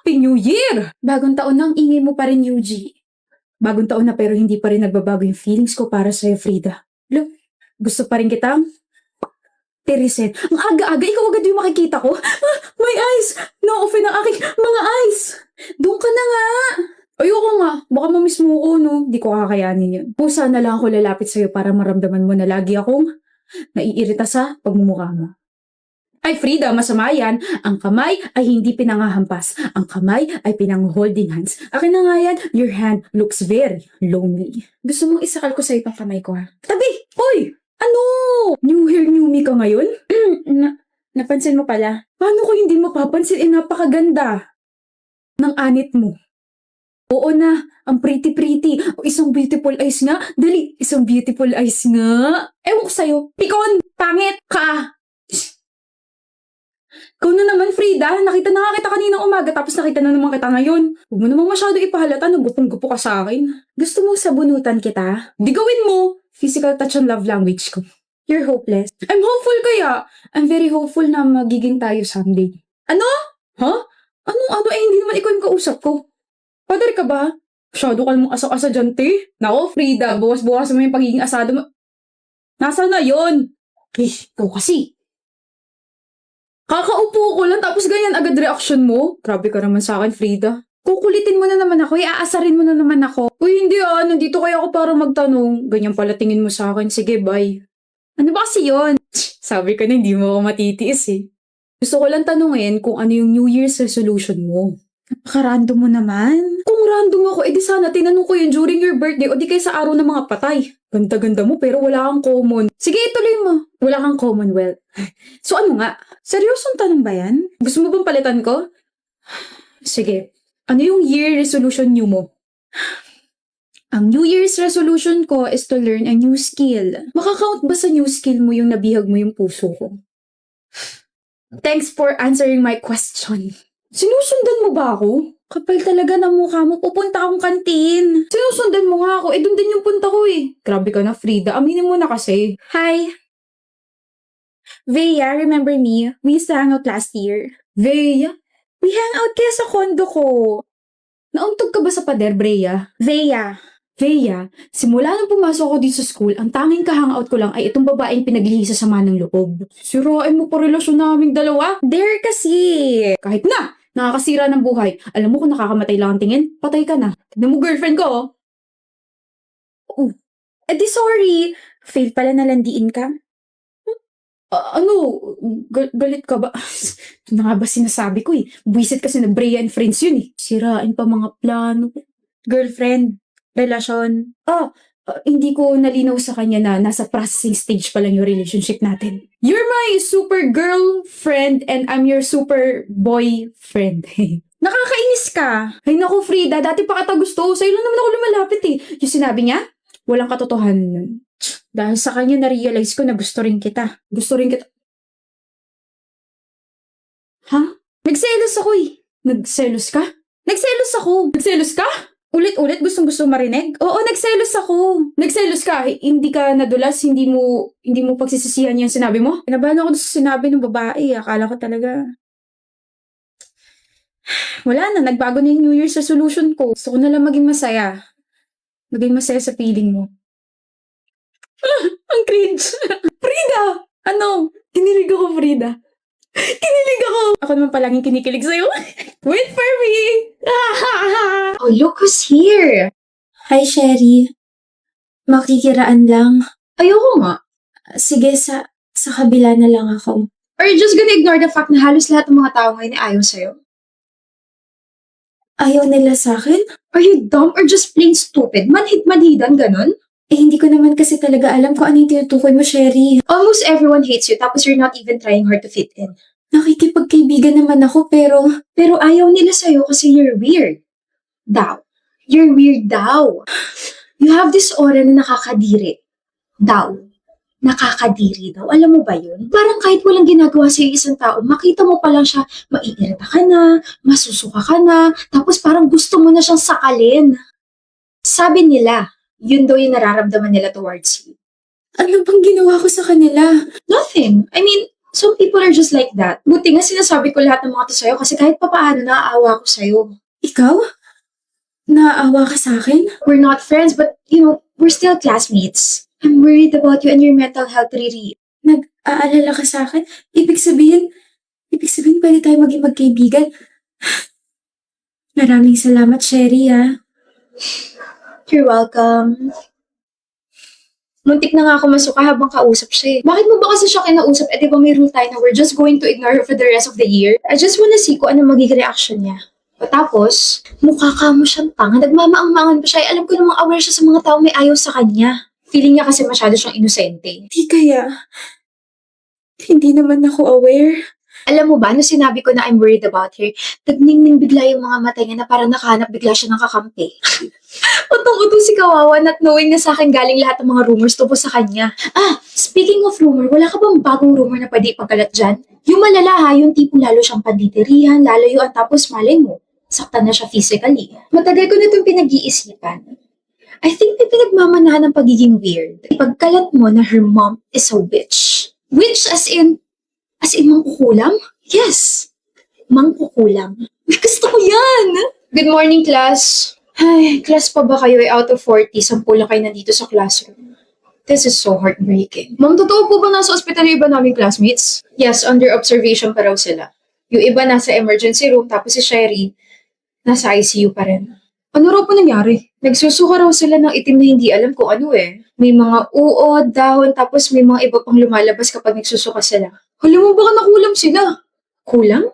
Happy New Year! Bagong taon na ang ingay mo pa rin, Yuji. Bagong taon na pero hindi pa rin nagbabago yung feelings ko para sa'yo, Frida. Look, gusto pa rin kitang tirisin. Ang aga-aga, ikaw agad yung makikita ko. Ah, my eyes! Na-open ang aking mga eyes! Doon ka na nga! Ayoko nga, baka mamiss mo ko, no? Di ko kakayanin yun. Pusa na lang ako lalapit sa'yo para maramdaman mo na lagi akong naiirita sa pagmumukha mo. Ay, Frida, masama yan. Ang kamay ay hindi pinangahampas. Ang kamay ay pinang-holding hands. Akin na nga yan, your hand looks very lonely. Gusto mong isakal ko sa'yo itong kamay ko, ha? Tabi! Uy! Ano? New hair, new me ka ngayon? Napansin mo pala? Paano ko hindi mapapansin? Napakaganda ng anit mo. Oo na, ang pretty-pretty. O, isang beautiful eyes nga. Dali, isang beautiful eyes nga. Ewan ko sa'yo. Pikon! Pangit ka! Ikaw na naman, Frida. Nakita na nga kita kaninang umaga tapos nakita na naman kita ngayon. Huwag mo namang masyado ipahalata. Nagupong-gupo ka sa akin. Gusto mo sabunutan kita? Di gawin mo! Physical touch ang love language ko. You're hopeless. I'm hopeful kaya. I'm very hopeful na magiging tayo someday. Ano? Huh? Ano? Hindi naman ikaw yung kausap ko. Padar ka ba? Masyado ka namang asa-asa dyan, te. Nako, Frida. Buwas-buwas mo yung pagiging asado mo. Nasaan na yun? Ikaw kasi. Kakaupo ko lang tapos ganyan agad reaction mo. Grabe ka naman sa akin, Frida. Kukulitin mo na naman ako, iaasarin mo na naman ako. Uy, hindi nandito kaya ako para magtanong. Ganyan pala tingin mo sa akin, sige bye. Ano ba kasi yun? Sabi ko na hindi mo ako matitiis eh. Gusto ko lang tanungin kung ano yung New Year's resolution mo. Napaka-random mo naman. Kung random ako, edi sana tinanong ko yun during your birthday o di kaya sa araw ng mga patay. Ganda-ganda mo pero wala kang common. Sige, ituloy mo. Wala kang commonwealth. So ano nga? Seryosong tanong ba yan? Gusto mo bang palitan ko? Sige. Ano yung year resolution new mo? Ang New Year's resolution ko is to learn a new skill. Makakount ba sa new skill mo yung nabihag mo yung puso ko? Thanks for answering my question. Sinusundan mo ba ako? Kapal talaga ng mukha mo. Pupunta akong kantin. Sinusundan mo nga ako. Doon din yung punta ko eh. Grabe ka na, Frida. Aminin mo na kasi. Hi. Veya, remember me? We used to hang out last year. Veya? We hang out kaya sa kondo ko. Nauntog ka ba sa pader, Brea? Veya, simula nang pumasok ako dito sa school, ang tanging ka-hangout ko lang ay itong babaeng pinaglihisa sa manang loob. Sirain mo pa relasyon naming dalawa? Dare kasi! Kahit na! Nakakasira ng buhay. Alam mo kung nakakamatay lang ang tingin, patay ka na. Tignan mo girlfriend ko, oh. Di sorry. Fail pala na landiin ka? Galit ka ba? Ito na nga ba sinasabi ko eh. Buwisit kasi na Brea and friends yun eh. Sirain pa mga plano. Girlfriend, relasyon. Hindi ko nalinaw sa kanya na nasa processing stage pa lang yung relationship natin. You're my super girlfriend and I'm your super boyfriend. Nakakainis ka. Ay naku Frida, dati pa kita gusto. Sa'yo lang naman ako lumalapit eh. Yung sinabi niya, walang katotohanan. Dahil sa kanya na-realize ko na gusto rin kita. Ha? Nagselos ako eh. Nagselos ka? Nagselos ka? Ulit-ulit gustong-gusto marinig? Oo, nagselos ako. Nagselos ka? Hindi ka nadulas? Hindi mo pagsisisihan yung sinabi mo? Kinabahan ako sa sinabi ng babae. Akala ko talaga. Wala na, nagbago na yung New Year's resolution ko. Gusto ko na lang maging masaya. Maging masaya sa feeling mo. Ang cringe. Frida! Ano? Kinilig ako, Frida. Ako naman palaging kinikilig sa'yo. Wait for me! Oh, look who's here! Hi, Sherry. Makikiraan lang. Ayoko nga. Sige, sa kabila na lang ako. Are you just gonna ignore the fact na halos lahat ng mga tao ngayon ay ayaw sa'yo? Ayaw nila sa akin? Are you dumb or just plain stupid? Manhid-manhidan, ganun? Hindi ko naman kasi talaga alam kung ano yung tinutukoy mo, Sherry. Almost everyone hates you tapos you're not even trying hard to fit in. Nakikipagkaibigan naman ako pero ayaw nila sa'yo kasi you're weird. You're weird daw. You have this aura na nakakadiri. Nakakadiri daw. Alam mo ba yun? Parang kahit walang ginagawa sa isang tao, makita mo pa lang siya, maiirita ka na, masusuka ka na, tapos parang gusto mo na siyang sakalin. Sabi nila, yun daw yung nararamdaman nila towards you. ano bang ginawa ko sa kanila? Nothing. I mean, Some people are just like that. Buti nga sinasabi ko lahat ng mga to sa'yo kasi kahit papaano naaawa ko sa'yo. Ikaw? Naaawa ka sa akin? We're not friends, but, we're still classmates. I'm worried about you and your mental health, Riri. Nag-aalala ka sa akin? Ibig sabihin pwede tayo maging magkaibigan. Maraming salamat, Sherry, ha? You're welcome. Muntik na nga ako masuka habang kausap siya eh. Bakit mo ba kasi siya kinausap? Eh, di ba may rule tayo na we're just going to ignore her for the rest of the year? I just wanna see kung ano magiging reaction niya. O tapos, mukha ka mo siyang tanga. Nagmamaang-maangan pa siya. Eh, alam ko namang aware siya sa mga tao may ayaw sa kanya. Feeling niya kasi masyado siyang inosente. Di kaya. Hindi naman ako aware. Alam mo ba, no sinabi ko na I'm worried about her, nagningning bigla yung mga mata niya na parang nakahanap bigla siya ng kakampi. Utong-uto si Kawawa not knowing na sa akin galing lahat ng mga rumors tungkol sa kanya. Speaking of rumor, wala ka bang bagong rumor na pwede ipagkalat dyan? Yung malala ha, yung tipo lalo siyang panditerihan, lalayuan tapos malay mo, saktan na siya physically. Matagal ko na itong pinag-iisipan. I think may pinagmamanahan ng pagiging weird. Ipagkalat mo na her mom is a witch. Witch as in mangkukulam? Yes, mangkukulam. Gusto ko yan! Good morning, class. Ay, class pa ba kayo? Out of 40, 10 lang kayo nandito sa classroom. This is so heartbreaking. Ma'am, totoo po ba nasa ospital yung iba naming classmates? Yes, under observation pa raw sila. Yung iba nasa emergency room, tapos si Sherry, nasa ICU pa rin. Ano raw po nangyari? Nagsusuka raw sila ng itim na hindi alam kung ano eh. May mga uod, dahon, tapos may mga iba pang lumalabas kapag nagsusuka sila. Alam mo baka nakulam sila? Kulang?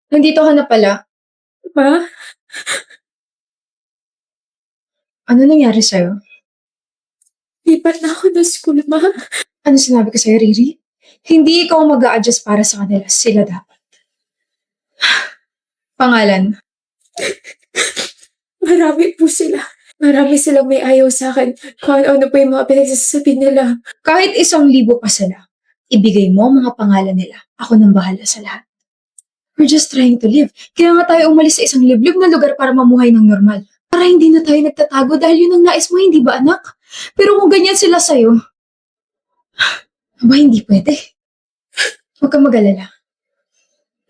Nandito ka na pala. Ma? Ano nangyari sa'yo? Lipat na ako ng school, ma. Ano sinabi ko sa'yo, Riri? Hindi ikaw mag-a-adjust para sa kanila. Sila dapat. Pangalan? Marami po sila. Marami silang may ayaw sa akin. Kung ano pa yung mga pinagsasabi nila. Kahit 1,000 pa sila, ibigay mo ang mga pangalan nila. Ako nang bahala sa lahat. We're just trying to live. Kaya nga tayo umalis sa isang liblib na lugar para mamuhay ng normal. Para hindi na tayo nagtatago dahil yun ang nais mo, hindi ba anak? Pero kung ganyan sila sa'yo, aba hindi pwede. Huwag kang mag-alala.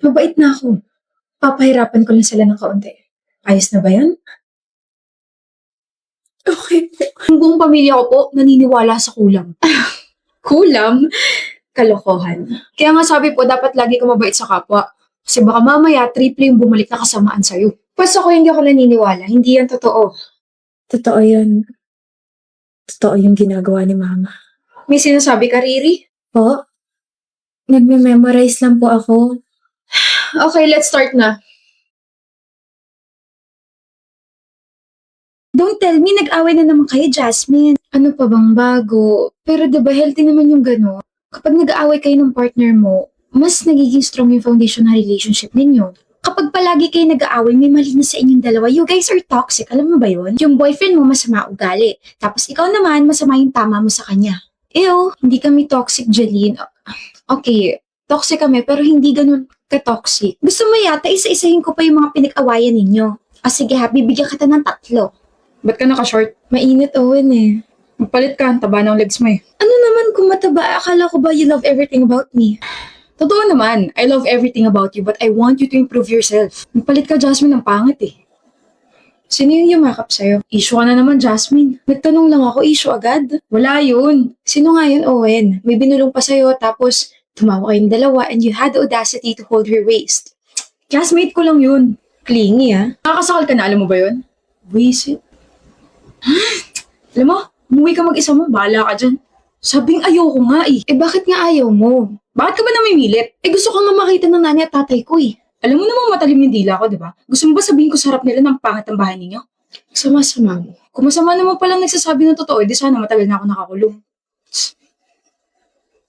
Mabait na ako. Papahirapan ko lang sila ng kaunti. Ayos na ba yan? Okay po. Ang buong pamilya ko po naniniwala sa kulam. Kulam? Kalokohan. Kaya nga sabi po, dapat lagi ka mabait sa kapwa. Kasi baka mamaya, triple yung bumalik na kasamaan sa'yo. Pas ako hindi ako naniniwala. Hindi yan totoo. Totoo yun. Totoo yung ginagawa ni Mama. May sinasabi ka, Riri? Po? Nagme-memorize lang po ako. Okay, let's start na. Don't tell me, nag-away na naman kayo, Jasmine. Ano pa bang bago? Pero diba healthy naman yung gano'n? Kapag nag-aaway kayo ng partner mo, mas nagiging strong yung foundation ng relationship ninyo. Kapag palagi kayo nag-aaway, may mali na sa inyong dalawa. You guys are toxic. Alam mo ba yun? Yung boyfriend mo masama ugali. Tapos ikaw naman, masama yung tama mo sa kanya. Ew, hindi kami toxic, Jeline. Okay, toxic kami, pero hindi ganun ka-toxic. Gusto mo yata, isa-isahin ko pa yung mga pinag-awayan ninyo. O sige ha, bibigyan kita ng 3. Ba't ka naka-short? Mainit, Owen eh. Magpalit ka, taba ng legs mo eh. Ano naman kung mataba? Akala ko ba you love everything about me? Totoo naman, I love everything about you but I want you to improve yourself. Magpalit ka, Jasmine, ng pangit eh. Sino yung yumakap sa'yo? Issue ka na naman, Jasmine. Nagtanong lang ako, issue agad? Wala yun. Sino nga yun, Owen? May binulong pa sa'yo tapos tumawa kayong dalawa and you had the audacity to hold her waist. Classmate ko lang yun. Clingy ah. Nakakasakal ka na, alam mo ba yun? Wisit. Alam mo, umuwi ka mag-isa mo, bahala ka dyan. Sabing ayoko nga eh. Eh bakit nga ayaw mo? Bakit ka ba namimilit? Eh gusto ko nga makita ng nanay at tatay ko eh. Alam mo namang matalim yung dila ko, di ba? Gusto mo ba sabihin ko sa harap nila ng pangit ang bahay ninyo? Sama-sama mo. Kung masama naman palang nagsasabi ng totoo, di sana matagal na ako nakakulong.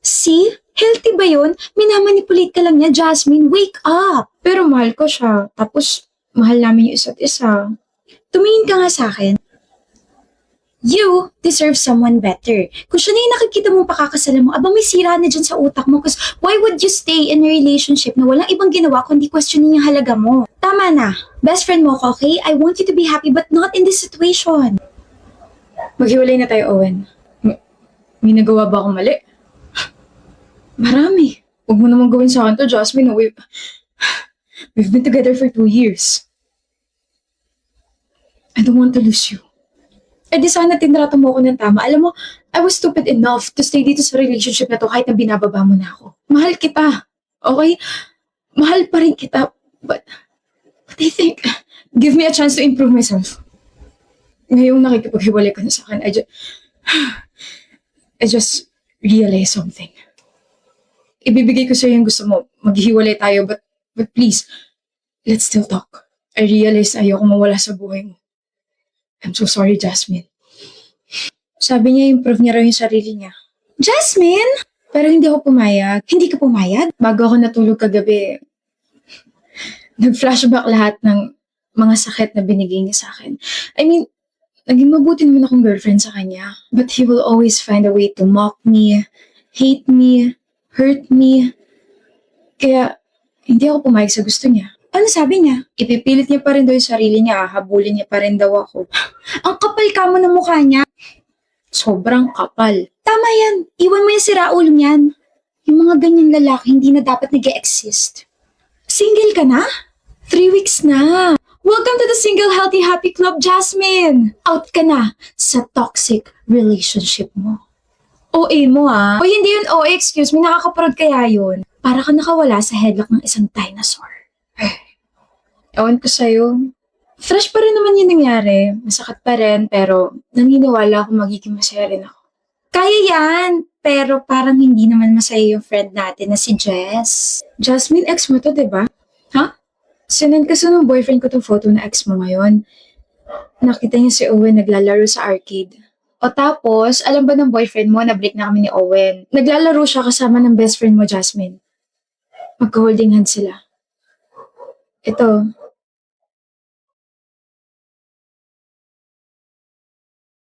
See? Healthy ba yun? Minamanipulate ka lang niya, Jasmine. Wake up! Pero mahal ko siya. Tapos, mahal namin yung isa't isa. Tumingin ka nga sa akin. You deserve someone better. Kung siya na yung nakikita mong pakakasalan mo, abang may sira na dyan sa utak mo. Because why would you stay in a relationship na walang ibang ginawa kundi questionin yung halaga mo? Tama na. Best friend mo ko, okay? I want you to be happy but not in this situation. Maghiwalay na tayo, Owen. May nagawa ba akong mali? Marami. Huwag mo naman gawin sa akin to, Jasmine. We've been together for 2 years. I don't want to lose you. Eh di sana tinrato mo ako ng tama. Alam mo, I was stupid enough to stay dito sa relationship na to kahit na binababa mo na ako. Mahal kita. Okay? Mahal pa rin kita. But I think, give me a chance to improve myself. Ngayong nakikipaghiwalay ka na sa akin, I just realized something. Ibibigay ko sa'yo yung gusto mo. Maghihiwalay tayo, but please, let's still talk. I realized ayoko mawala sa buhay mo. I'm so sorry, Jasmine. Sabi niya, improve niya raw yung sarili niya. Jasmine? Pero hindi ako pumayag. Hindi ka pumayag? Bago ako natulog kagabi, nag-flashback lahat ng mga sakit na binigay niya sa akin. I mean, naging mabuti naman akong girlfriend sa kanya. But he will always find a way to mock me, hate me, hurt me. Kaya, hindi ako pumayag sa gusto niya. Ano sabi niya? Ipipilit niya pa rin daw yung sarili niya, habulin niya pa rin daw ako. Ang kapal ka mo ng mukha niya. Sobrang kapal. Tama yan. Iwan mo yung siraulo niyan. Yung mga ganyang lalaki hindi na dapat nag-exist. Single ka na? 3 weeks na. Welcome to the Single Healthy Happy Club, Jasmine! Out ka na sa toxic relationship mo. OA mo ah. O hindi yun, excuse me, nakakaparod kaya yun. Para ka nakawala sa headlock ng isang dinosaur. Ewan ko sa'yo. Fresh pa rin naman yung nangyari. Masakit pa rin, pero naniniwala ako magiging masaya rin ako. Kaya yan, pero parang hindi naman masaya yung friend natin na si Jess. Jasmine, ex mo to, diba? Ha? Sinend kasi ng boyfriend ko tong photo na ex mo ngayon. Nakita niya si Owen naglalaro sa arcade. O tapos, alam ba ng boyfriend mo na break na kami ni Owen? Naglalaro siya kasama ng best friend mo, Jasmine. Magka-holding hands sila. Ito,